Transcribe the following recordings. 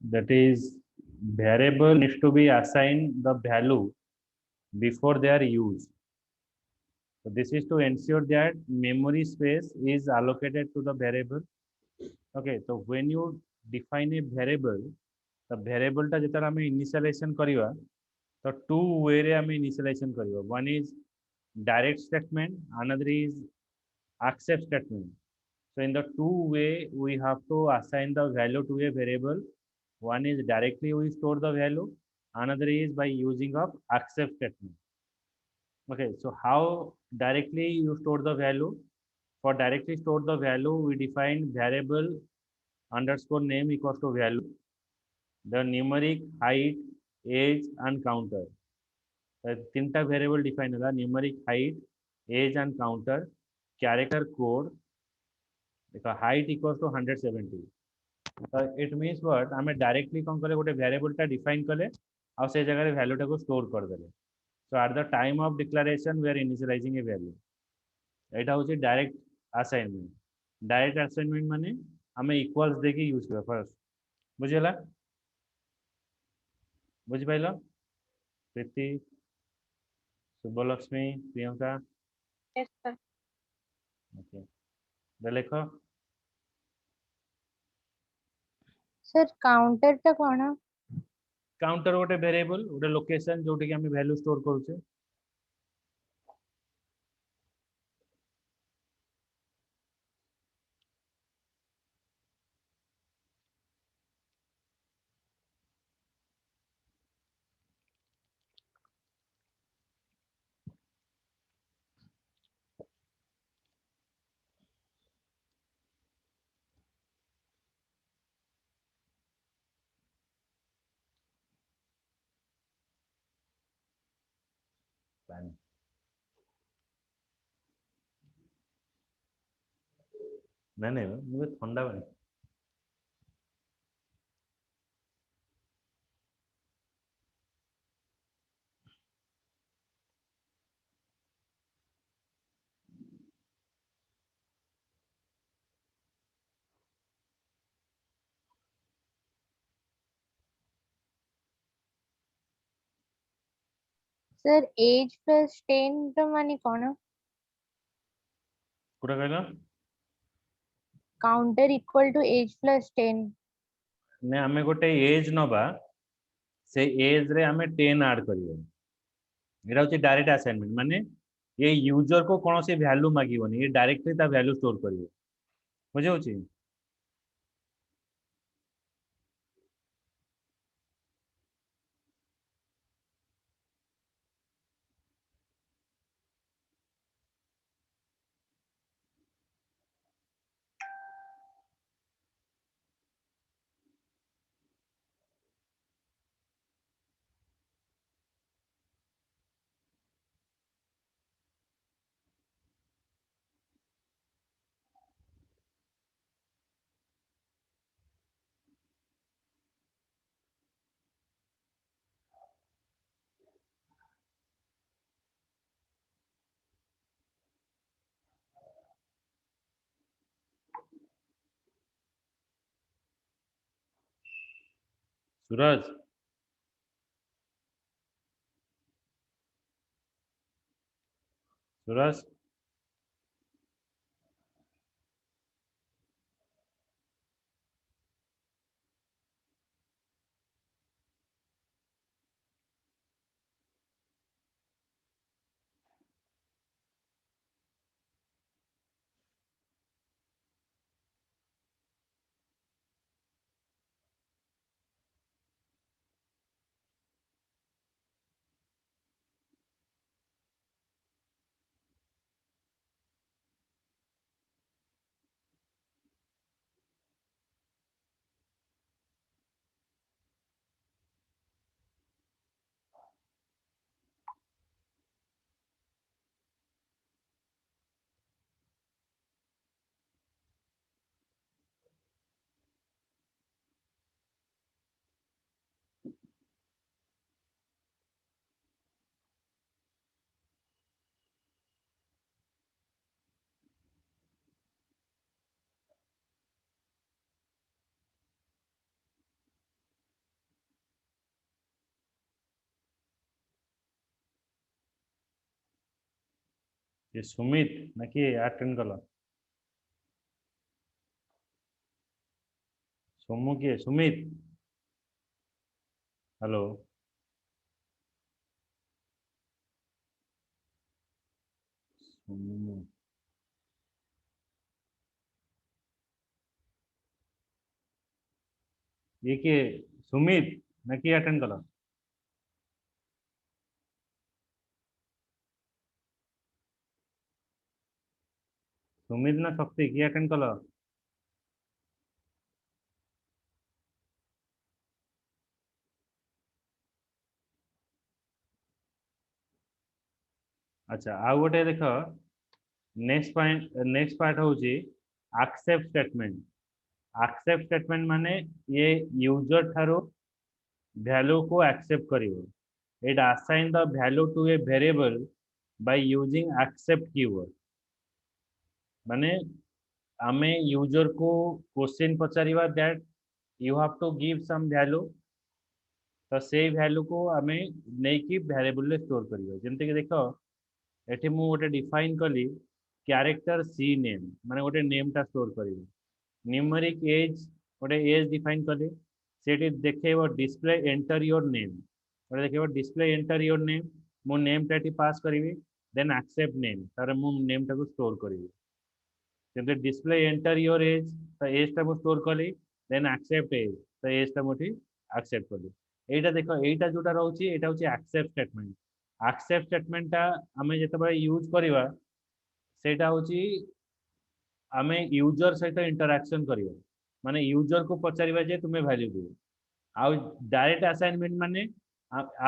that is variable needs to be assigned the value before they are used. So this is to ensure that memory space is allocated to the variable. Okay, so when you define a variable, the variable टा जेतार आमे initialization करिवा, तो two way रे आमे initialization करिवा. One is direct statement, another is accept statement. So in the two way, we have to assign the value to a variable. One is directly we store the value, another is by using of accept statement. Okay, so how directly you store the value? For directly store the value, we define variable underscore name equals to value, the numeric height, age and counter. तीनटा variable define होगा, numeric height, age and counter, character code, देखो height equals to 170. It means what आम directly कौन कले गोटे वेरिएबलटा define कले आ से जगह वैल्यूटा को स्टोर कर देले. So at the time of declaration we are initialising a value. एटा होची डायरेक्ट असाइनमेंट. डायरेक्ट असाइनमेंट माने आम इक्वल्स देके यूज कर फर्स्ट. बुझिला? बुझि पाइलो? Preeti, Subhalakshmi, Priyanka. Yes, sir. Okay, देखो Sir, counter टा कौन? काउंटर गोटे वेरिएबल, गोटे लोकेशन जोटी कि आम वैल्यू स्टोर करूचे. नहीं नहीं मुझे ठंडा बनी. Sir, age plus 10 टा माने कौन? कोटा कहला Counter equal to age plus 10. ने आमे गोटे एज नबा, से एज रे आमे 10 ऐड करियो. एटा होची डायरेक्ट असाइनमेंट माने ये यूजर को कौन से वैल्यू मागिबनी, ये डायरेक्टली ता वैल्यू स्टोर करियो. बुझे होची? सूरज, सूरज ये सुमित ना कि अटेंड कल सोमू किए सुमित हेलो सोमू ये कि सुमित ना कि अटेंड कल सुमित ना शक्ति कि अटेंड कल अच्छा आउ गोटे देख नेक्स्ट पार्ट हूँ एक्सेप्ट स्टेटमेंट एक्सेप्ट स्टेटमेंट माने ये यूजर ठारो वैल्यू को एक्सेप्ट करिवो it assign the value to a variable by using accept keyword माने आमे यूजर को क्वेश्चन पचारिवा that you have to give some value तो से वैल्यू को आमे नहीं कि वेरिएबल रे स्टोर करिवो जेंते कि देखो एठी मु गोटे डिफाइन कली कैरेक्टर सी नेम माने गोटे नेम टा स्टोर करिवो न्यूमेरिक एज गोटे एज डिफाइन कले सेठी देखेबो डिस्प्ले एंटर योर नेम गोटे देखेबो डिस्प्ले एंटर योर नेम मो नेम टाटी पास करिवि देन एक्सेप्ट नेम तारे मु नेम टाको स्टोर करिवि जेते डिस्प्ले एंटर योर एज तो एज टा मु स्टोर कली देन एक्सेप्ट एज तो एज टा मोठी एक्सेप्ट कली एटा देखो एटा जोटा रहउची एटा होची एक्सेप्ट स्टेटमेंट टा हमें जेते यूज करिवा सेटा होची आमे यूजर सहित इंटरैक्शन करिवा माने यूजर को पचारिबा जे तुमे वैल्यू दियो आउ डायरेक्ट असाइनमेंट माने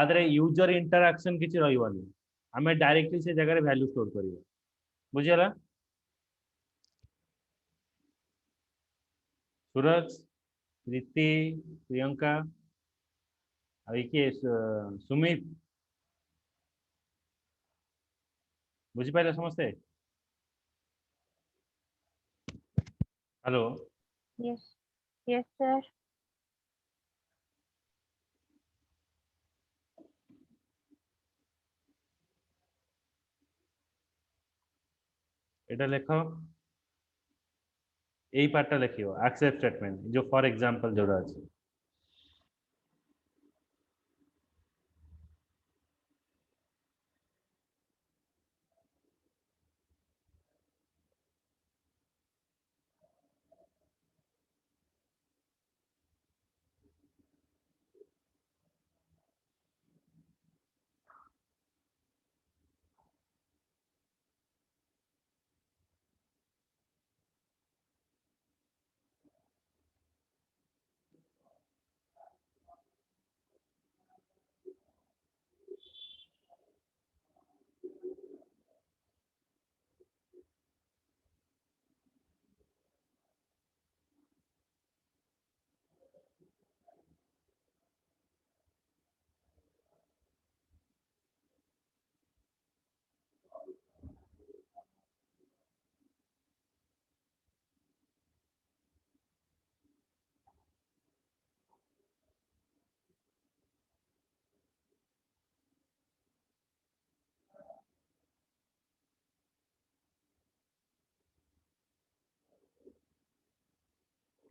आदरे यूजर इंटरैक्शन किछि रहिवानी आमे डायरेक्टली से जगह रे वैल्यू स्टोर करिवा बुझियला सूरज प्रीति प्रियंका अभी के सुमित बुझी पाइले समस्ते हेलो Yes. Yes, sir. एटा लेखो एई पार्ट लिखियो एक्सेप्ट स्टेटमेंट जो फॉर एग्जांपल जोड़ा अछि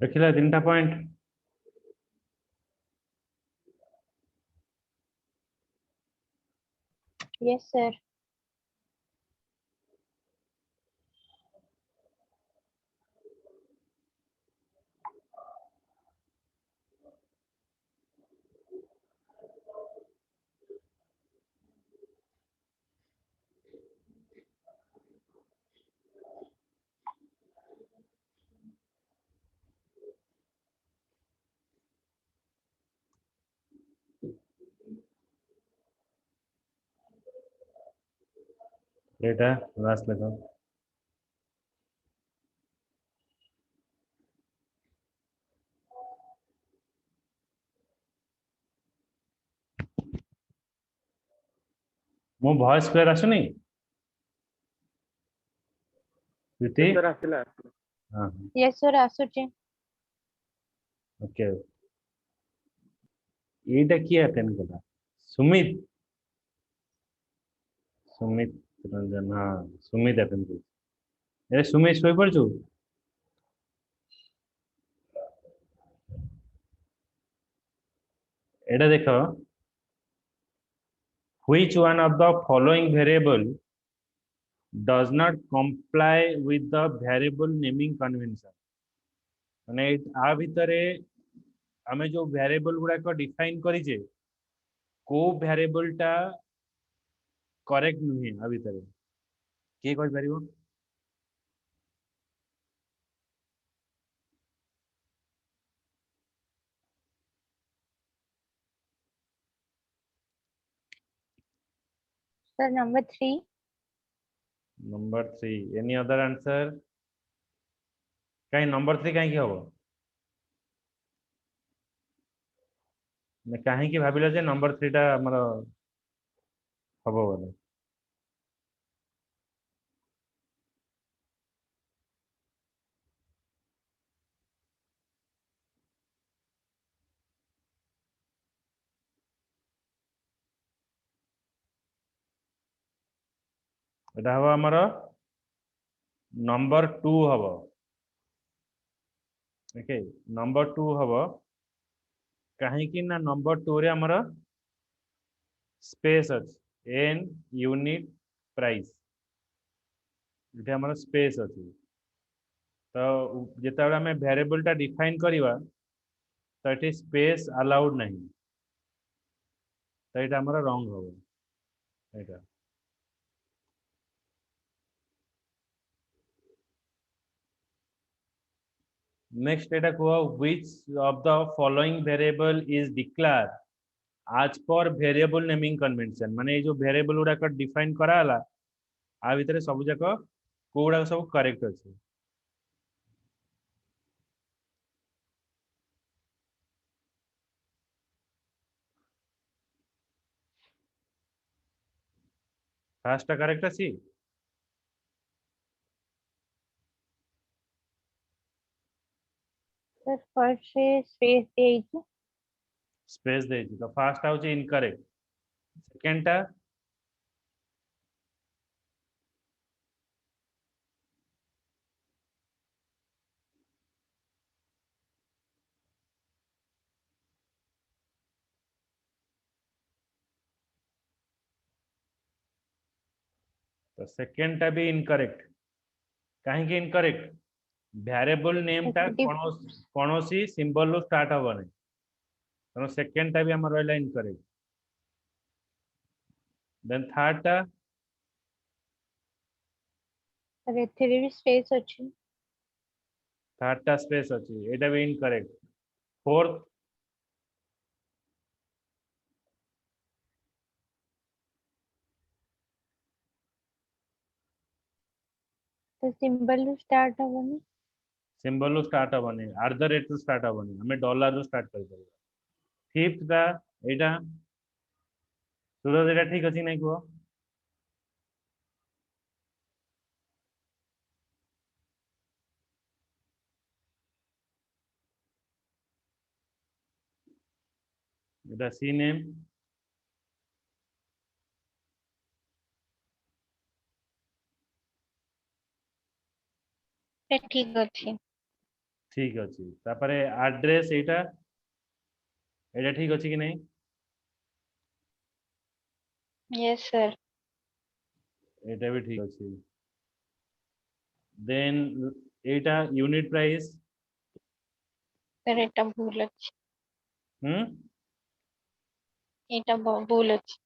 देखिला तीनटा पॉइंट Yes, sir. एटा लास्ट लेखो मो वॉइस क्लियर आसुनी प्रीति सर आसिला हां Yes, sir. आसुची. ओके एटा की अटेंड कला सुमित सुमित ଚିତ୍ତରଞ୍ଜନ ହଁ ସୁମିତ ଏଫଏମ୍ ଏ ସୁମିତ ଶୋଇପଡ଼ିଛୁ ଏଇଟା ଦେଖ which one of the following variable does not comply with the variable naming convention ମାନେ ଆ ଭିତରେ ଆମେ ଯୋଉ ଭ୍ୟାରିଏବଲ ଗୁଡାକ ଡିଫାଇନ କରିଛେ କୋଉ ଭ୍ୟାରିଏବଲ ଟା କରେକ୍ଟ ନୁହେଁ ଆ ଭିତରେ କିଏ କହିପାରିବ Sir, number 3. Number 3 any other answer कहीं नंबर 3 कहीं हबो कहीं भाविल जे नंबर 3 टा हमर हबो बोले एटा हबो हमर नंबर 2 हबो ओके नंबर 2 हबो कहीं कि ना नंबर 2 रे हमर स्पेस अछि एन यूनिट प्राइस इथे हमर स्पेस अछि तो जेता हमें वेरिएबल टा डिफाइन करिवा तो एठी स्पेस अलाउड नहीं तो एटा हमर रॉन्ग हबो एटा नेक्स्ट एटा को which of the following variable is declare आज पर वेरिएबल नेमिंग कन्वेंशन माने ये जो वेरिएबल गुडा डिफाइन कराला आ भितर सब जाक कोडा सब करेक्ट अछि फास्ट करेक्ट अछि Sir, first से space देइछु. स्पेस दे तो फास्ट आउच इनकरेक्ट सेकंड टा तो सेकंड टा भी इनकरेक्ट काहे कि इनकरेक्ट वेरिएबल नेम टा कोनोसी सिंबल रो स्टार्ट हबने तो सेकंड टा भी हमर रहला इनकरेक्ट देन थर्ड टा Sir, एथिरे भी space अछि. थर्ड टा स्पेस अछि एटा भी इनकरेक्ट फोर्थ तो symbol ରୁ start हबनी. सिंबल रो स्टार्ट हबने @ ରୁ स्टार्ट हबने हमें डॉलर रो स्टार्ट कर परिबा फिफ्थ टा एटा सुरो एटा ठीक अछि नै को एटा सी नेम से ठीक अछि. ठीक अछि तापरे एड्रेस एटा एटा ठीक अछि कि नहीं Yes, sir. एटा भी ठीक अछि देन एटा यूनिट प्राइस Sir, এটা ভুল ଅଛି. हम এটা ভুল ଅଛି.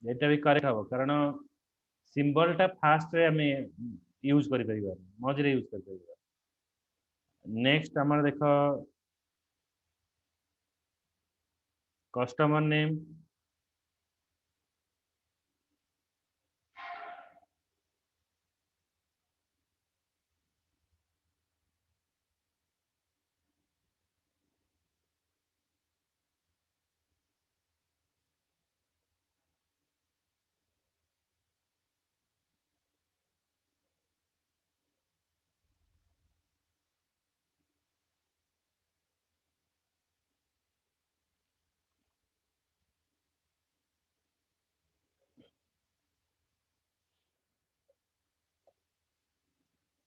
एटा भी करेक्ट हबो कारण सिंबल टा फास्ट रे हमें यूज करि परिबा मझरे यूज करि परिबा नेक्स्ट हमर देखो कस्टमर नेम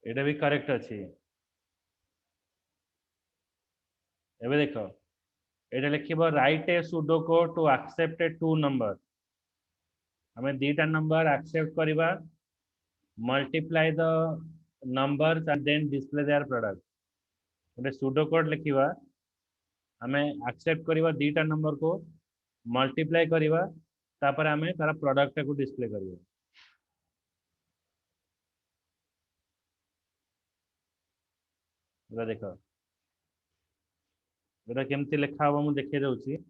एटा भी करेक्ट अछि। एबे देखो एटा लिखिबो write a pseudo code to accept a two number. हमें दीटा नंबर एक्सेप्ट करिबा, multiply the numbers and then display their product. गोटे सुडो कोड लिखिबा, हमें एक्सेप्ट करिबा दीटा नंबर को, मल्टीप्लाई करिबा, तापर हमें तार प्रोडक्ट को डिस्प्ले करिबा। एटा देखो एटा केमती लिखा हबो मु देखै दउची।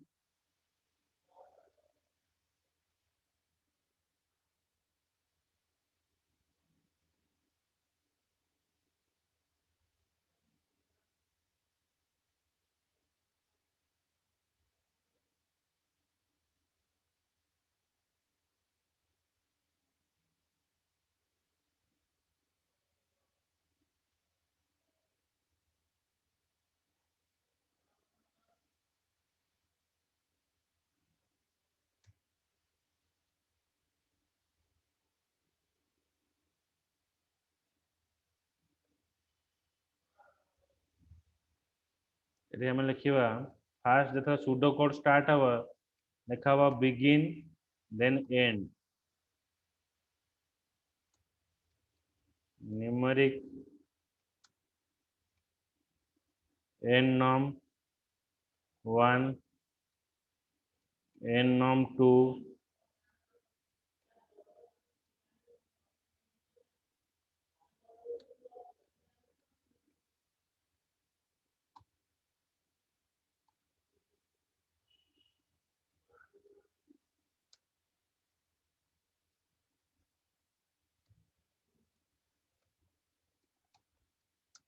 एटी हमें लिखिबा फास्ट देखो सुडो कोड स्टार्ट हबो, लिखा हबो begin then end, numeric num 1 num 2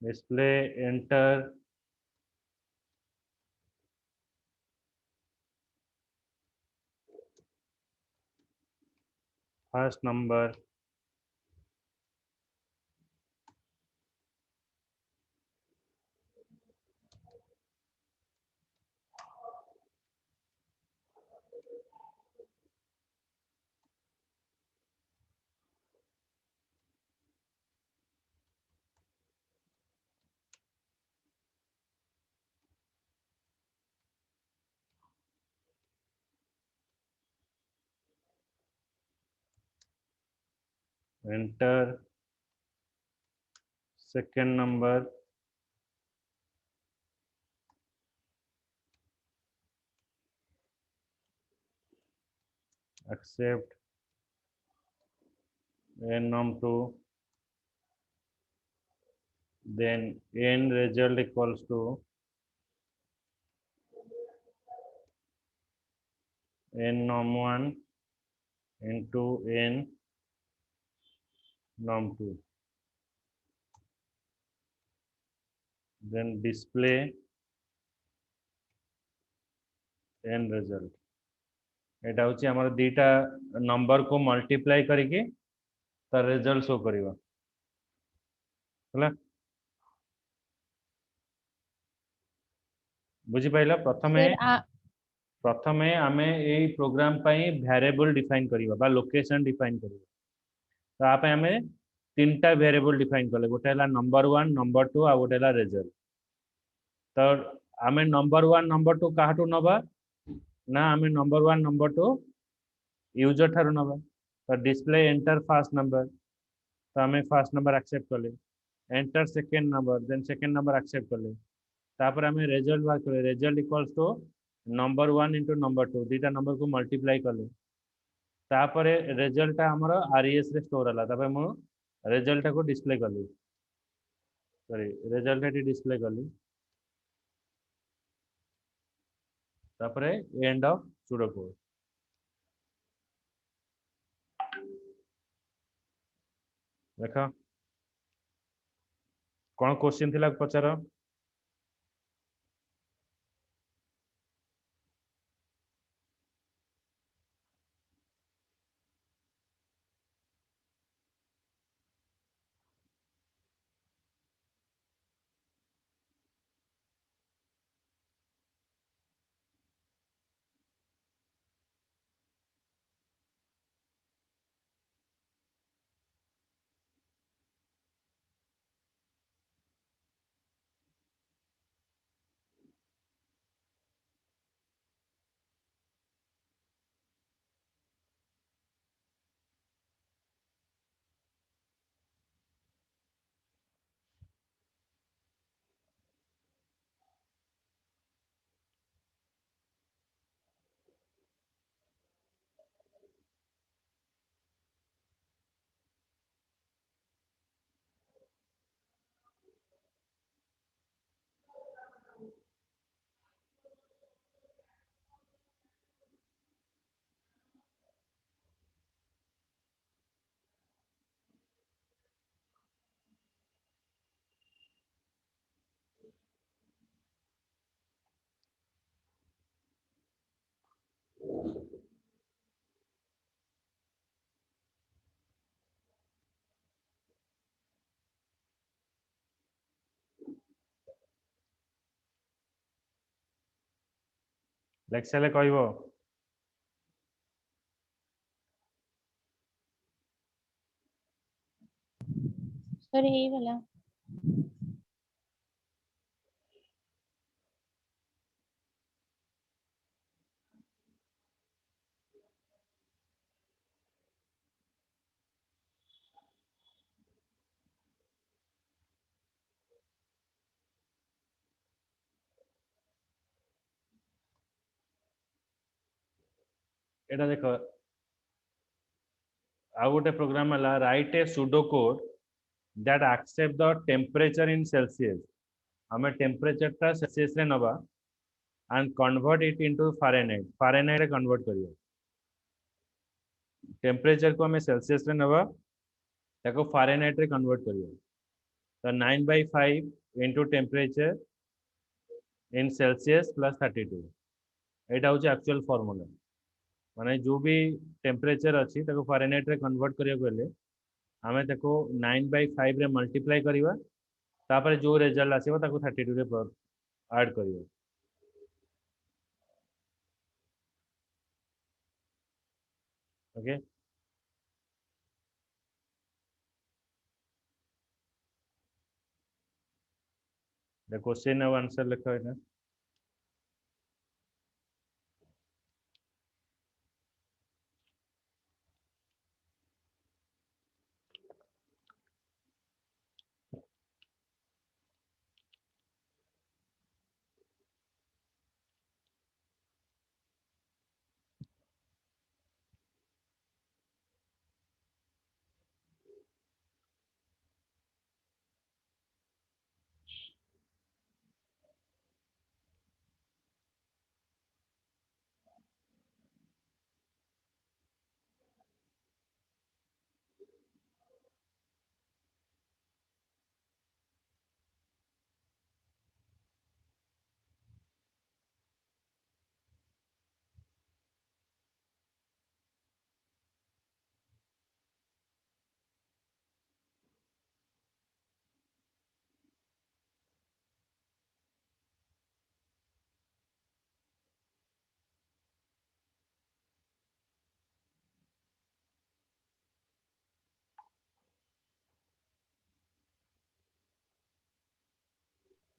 display enter first number, enter second number, accept num 2, then end result equals to num 1 into n num 2, then display end result। एटा होची हमर दीटा number को multiply करिके तार result show करिवा हला। बुझी पाइला प्रथमे sir प्रथमे आमे एई प्रोग्राम पई वेरिएबल डिफाइन करिवा बा लोकेशन डिफाइन करिवा। तो आप हमें तीनटा वेरिएबल डिफाइन कले, गोटे हला नंबर 1 नंबर 2 आ गोटे हला रिजल्ट। तो आमे नंबर 1 नंबर 2 काहाटू नबा ना, आमे नंबर 1 नंबर 2 यूजर ठारू नबा। तो डिस्प्ले एंटर फास्ट नंबर, तो आमे फास्ट नंबर एक्सेप्ट कले, enter second number, then second number accept कले, तापर आमे रिजल्ट बात कले, result equals to number 1 into number 2 दीटा नंबर को मल्टीप्लाई कले, तापर रिजल्ट हमर आरईएस रे स्टोर हला, तापर मु रिजल्ट को डिस्प्ले कली, सॉरी रिजल्ट एटी डिस्प्ले कली, तापर एंड ऑफ सुडो कोड। देखो कौन क्वेश्चन थिला पचार। ଲେଖିସାରିଲେ କହିବ। सर यही वाला। एटा देखो आउ गोटे प्रोग्राम है write a pseudo code that accept the temperature in Celsius. हमें टेम्परेचर टा सेल्सियस रे नबा and convert it into Fahrenheit. Fahrenheit रे कन्वर्ट करियो। टेम्परेचर को हमें सेल्सियस रे नबा ताको फारेनहाइट रे कन्वर्ट करियो। तो 9/5 into temperature in Celsius plus 32 एटा होची एक्चुअल फार्मूला। माने जो भी टेम्परेचर अच्छी ताको फारेनहाइट रे कन्वर्ट करियो गले हमें ताको 9/5 रे मल्टीप्लाई करिवा तापर जो रिजल्ट आसीबो ताको 32 रे ऐड करियो। ओके द क्वेश्चन और आंसर लिखो है ना।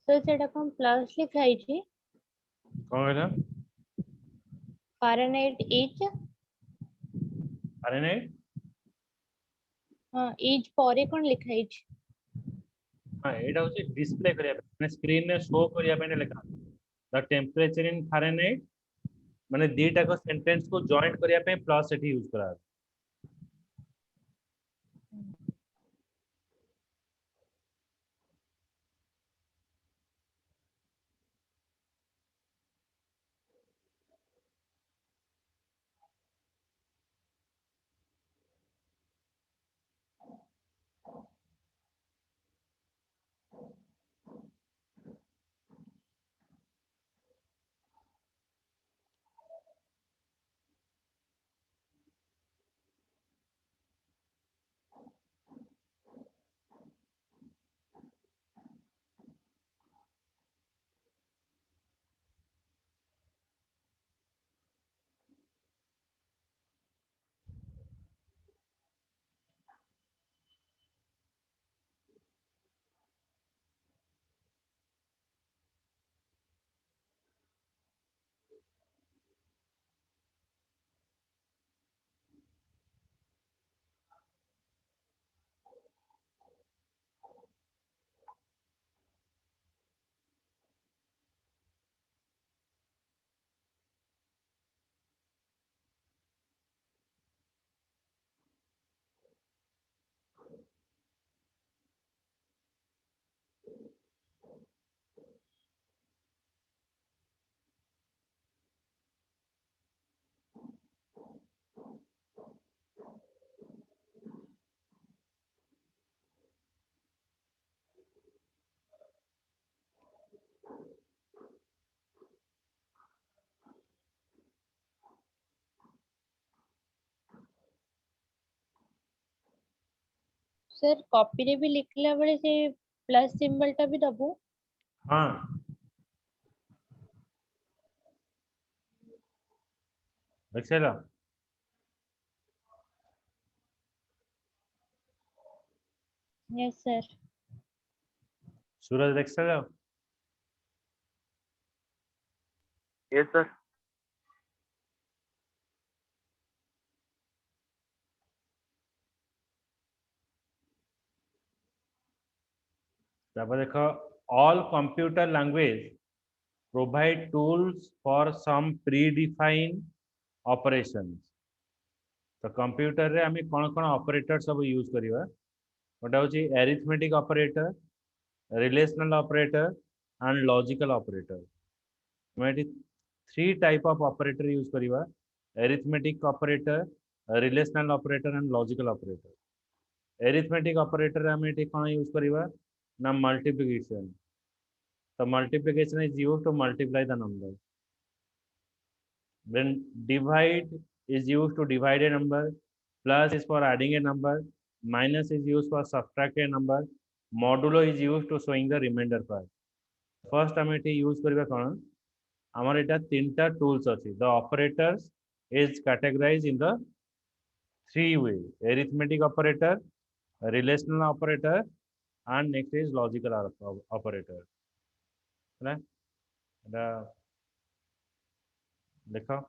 सर सेटा कोन प्लस लिखाई छी। कौन कहला फारेनहाइट इज। फारेनहाइट। हां इज परे कोन लिखाई छी। हां एटा होची डिस्प्ले करिया माने स्क्रीन रे शो करिया पे लिखा द टेम्परेचर इन फारेनहाइट माने दीटा को सेंटेंस को जॉइंट करिया पे प्लस एठी यूज करा। सर कॉपी रे भी लिखला बेले से प्लस सिंबल टा भी दबो। हां देख सारा Yes, sir. सूरज देख सारा Yes, sir. तापर देखो all computer language provide tools for some predefined operations तो कंप्यूटर रे आमे कोन कोन ऑपरेटर सब यूज करिवा गोटे होची arithmetic operator relational operator and logical operator मैं three type of operator use करिवा arithmetic operator relational operator and logical operator arithmetic operator आमे एठी कोन यूज करिवा ना multiplication so multiplication is used to multiply the number then divide is used to divide a number plus is for adding a number minus is used for subtract a number modulo is used to showing the remainder part first आम ये use करबा कोन हमर एटा तीनटा tools अछि the operators is categorized in the three way arithmetic operator relational operator and next is logical operator है ना देखो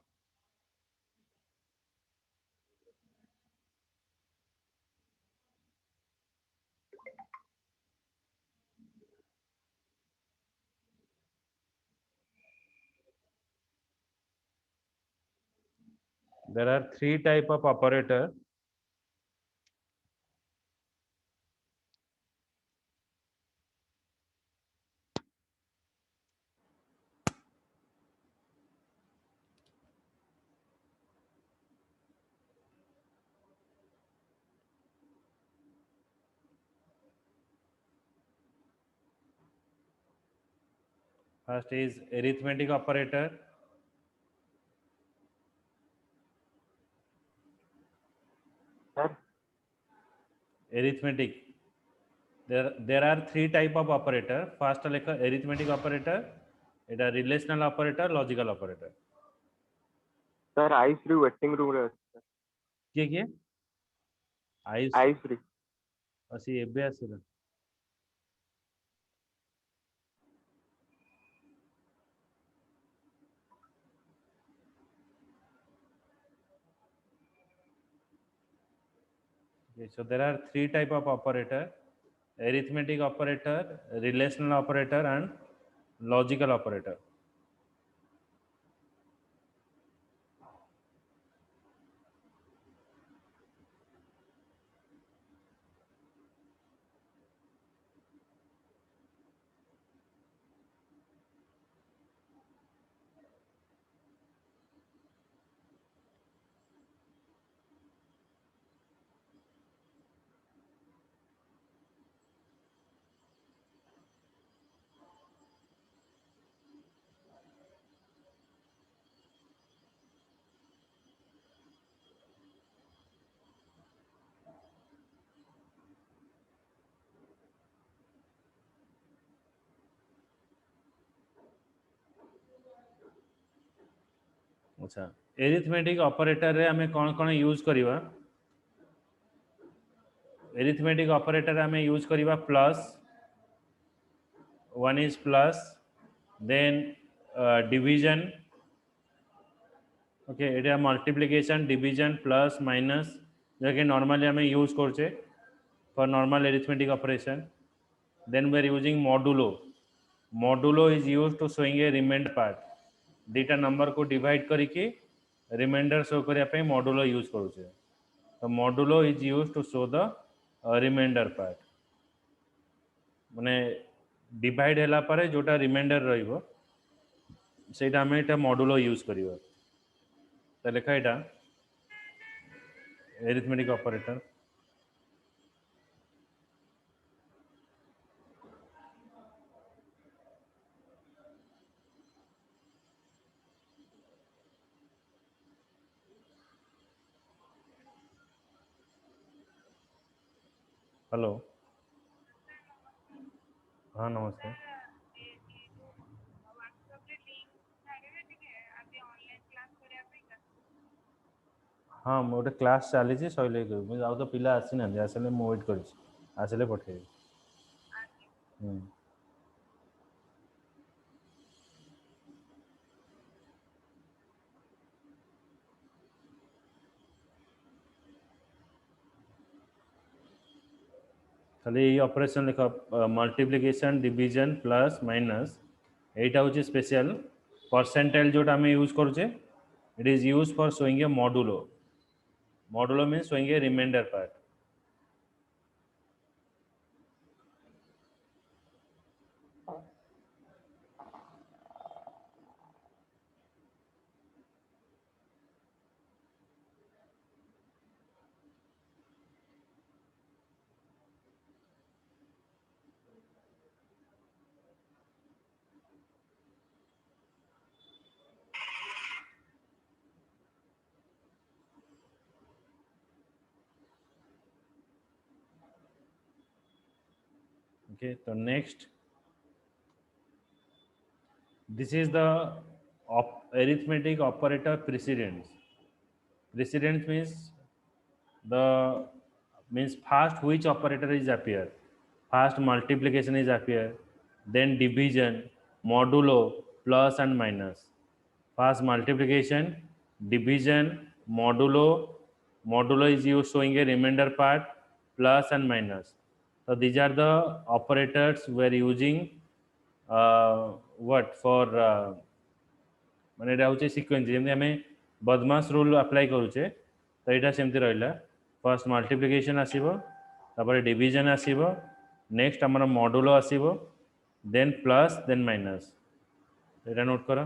there are three type of operator first is arithmetic operator Sir. arithmetic there are three type of operator first like arithmetic operator it a relational operator logical operator Sir, I free waiting room रे ଅଛି, किए Ayush I free. असी एबे आसिला okay, so there are three type of operator arithmetic operator relational operator and logical operator अच्छा arithmetic operator रे हमें कौन कौन यूज करिवा एरिथमेटिक ऑपरेटर हमें यूज करिवा plus one is plus then division okay it is multiplication division plus minus जो कि normally हमें यूज करछे for normal arithmetic operation then we are using modulo is used to showing a remainder part दीटा number को divide करके remainder show करिया पे modulo use करूछे तो modulo is used to show the remainder part माने divide हैला पारे जोटा रिमाइंडर रहिबो सेटा हमें एटा मॉडुलो यूज करियो तो लेखा एटा एरिथमेटिक ऑपरेटर हेलो हाँ नमस्ते हाँ गोटे क्लास चली सैले मुझे आउ तो पिला आसी ना आसले मुझे वेट कर आसले पठेबी खाली ये ऑपरेशन लिख मल्टीप्लिकेशन डिवीजन प्लस माइनस एटा हूँ स्पेशल परसेंटाइल जोटा आम यूज करुचे it is use for showing a modulo modulo mean showing a remainder part okay so next this is the arithmetic operator precedence precedence means first which operator is appear first multiplication is appear then division modulo plus and minus first multiplication division modulo modulo is you showing a remainder part plus and minus so these are the operators we are using what for ମାନେ ଏଇଟା ହେଉଛି sequence ଯେମିତି ଆମେ ବଦମାସ rule apply କରୁଛେ ତ ଏଇଟା ସେମିତି ରହିଲା ଫାର୍ଷ୍ଟ ମଲ୍ଟିପ୍ଲିକେସନ୍ ଆସିବ ତାପରେ ଡିଭିଜନ୍ ଆସିବ ନେକ୍ସଟ ଆମର ମଡୁଲ ଆସିବ ଦେନ୍ ପ୍ଲସ୍ ଦେନ୍ ମାଇନସ୍ ଏଇଟା ନୋଟ୍ କର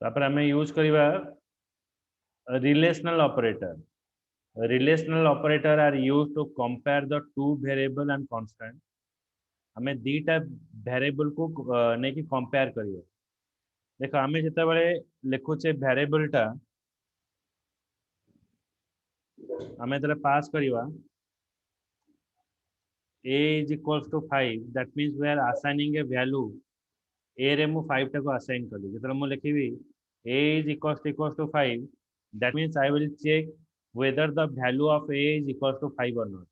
ତାପରେ ଆମେ ୟୁଜ୍ କରିବା relational operator relational operator are used to compare the two variable and constant ଆମେ ଦୁଇଟା ଭେରିଏବल को ନେଇକି कंपेयर करियो देखो आमे जेतेबेले लिखुचे वेरिएबल टा आमे जेतेबेले पास करिवा a is equals to 5 that means we are assigning a value a रे मु 5 टा को असाइन कली जेतेबेले मु लिखिबी a is equals to 5 that means I will check whether the value of a is equals to 5 or not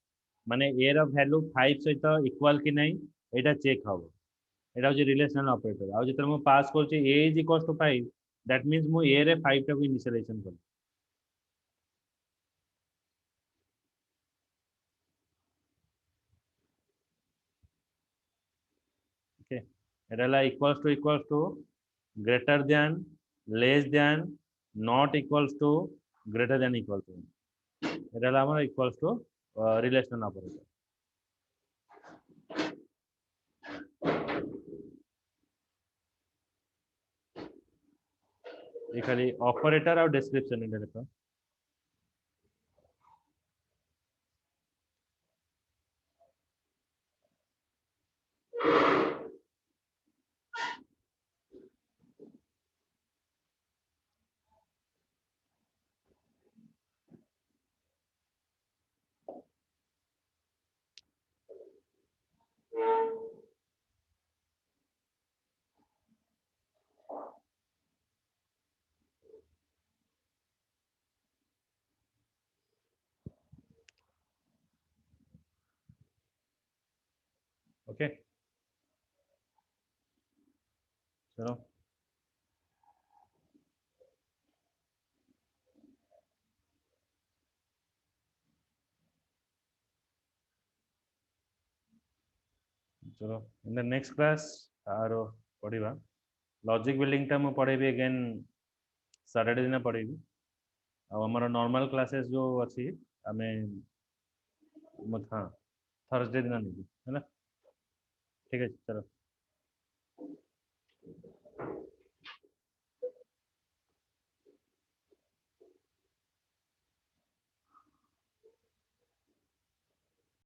माने a ର value 5 सहित equal कि नहीं एटा चेक हबो एटा होची रिलेशनल ऑपरेटर आ जेतेबेले मु पास करची a is equals to 5 that means मु a रे 5 टा को इनिशियलाइजेशन कली ओके एटा ला equals to greater than less than not equals to greater than equal to এটা হলো আমার equals to relational operator ये खाली ऑपरेटर और डिस्क्रिप्शन এটা লেখা ओके चलो इन द नेक्स्ट क्लास आरो पढ़िबा लॉजिक बिल्डिंग टा मु पढ़ेबी अगेन सैटरडे दिन पढ़ेबी आ हमर नॉर्मल क्लासेस जो अछि आमे हाँ थर्सडे दिन नेबी है ना ठीक है चलो।